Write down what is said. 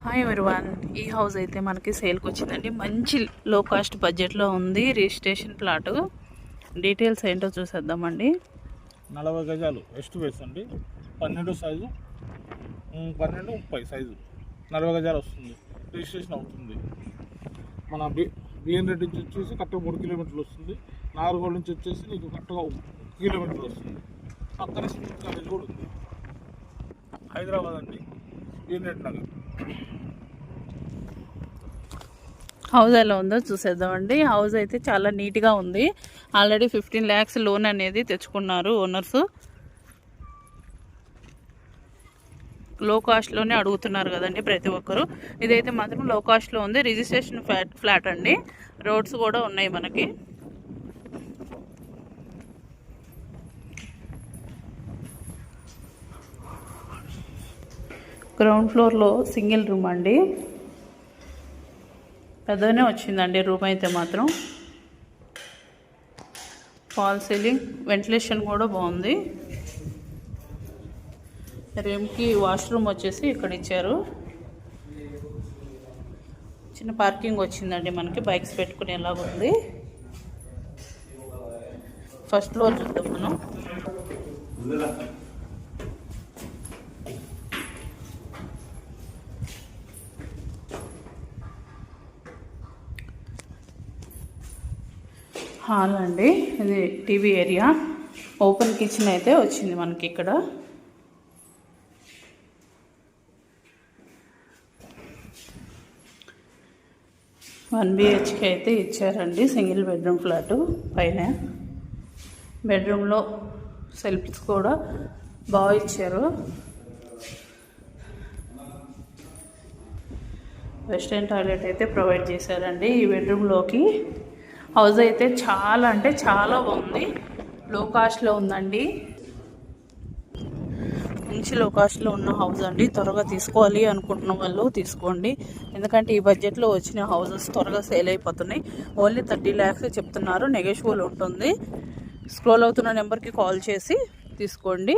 Hi everyone, ఈ house అయితే మనకి సేల్కి వచ్చిందండి. మంచి లో కాస్ట్ బడ్జెట్లో ఉంది. రిజిస్ట్రేషన్ ప్లాట్ డీటెయిల్స్ ఏంటో చూసేద్దామండి. 40 గజాలు వెస్ట్ ఫేస్ అండి. 12 సైజు, 12-30 సైజు 40 గజాలు వస్తుంది. రిజిస్ట్రేషన్ అవుతుంది. మన బిఎన్ రెడ్డి నుంచి వచ్చేసి కరెక్ట్గా 3 కిలోమీటర్లు వస్తుంది. నాగర్గోల్ నుంచి వచ్చేసి నీకు కరెక్ట్గా 1 కిలోమీటర్ వస్తుంది. పక్కన స్కూల్ కాలేజ్ కూడా ఉంది. హైదరాబాద్ అండి, బిఎన్ రెడ్డి నగర్. హౌస్ ఎలా ఉందో చూసేద్దామండి. హౌస్ అయితే చాలా నీట్గా ఉంది. ఆల్రెడీ 15 lakhs లోన్ అనేది తెచ్చుకున్నారు ఓనర్స్. లో కాస్ట్లోనే అడుగుతున్నారు కదండి ప్రతి ఒక్కరు. ఇదైతే మాత్రం లో కాస్ట్లో ఉంది. రిజిస్ట్రేషన్ ఫ్లాట్ అండి. రోడ్స్ కూడా ఉన్నాయి మనకి. గ్రౌండ్ ఫ్లోర్లో సింగిల్ రూమ్ అండి. పెద్దగానే వచ్చిందండి రూమ్ అయితే మాత్రం. ఫాల్ సీలింగ్, వెంటిలేషన్ కూడా బాగుంది. రూమ్కి వాష్రూమ్ వచ్చేసి ఇక్కడ ఇచ్చారు. చిన్న పార్కింగ్ వచ్చిందండి మనకి, బైక్స్ పెట్టుకునేలాగా ఉంది. ఫస్ట్ ఫ్లోర్ చూద్దాం మనం. హాల్ అండి, ఇది టీవీ ఏరియా. ఓపెన్ కిచెన్ అయితే వచ్చింది మనకి ఇక్కడ. వన్ బిహెచ్కే అయితే ఇచ్చారండి. Single bedroom flat. పైన బెడ్రూమ్లో సెల్ఫ్స్ కూడా బాగా ఇచ్చారు. వెస్టర్న్ టాయిలెట్ అయితే ప్రొవైడ్ చేశారండి ఈ బెడ్రూమ్లోకి. హౌస్ అయితే చాలా అంటే చాలా బాగుంది. లో కాస్ట్లో ఉందండి. మంచి లో కాస్ట్లో ఉన్న హౌస్ అండి. త్వరగా తీసుకోవాలి అనుకుంటున్న వాళ్ళు తీసుకోండి. ఎందుకంటే ఈ బడ్జెట్లో వచ్చిన హౌసెస్ త్వరగా సేల్ అయిపోతున్నాయి. ఓన్లీ 30 lakhs చెప్తున్నారు. నెగోషియబుల్ ఉంటుంది. స్క్రోల్ అవుతున్న నెంబర్కి కాల్ చేసి తీసుకోండి.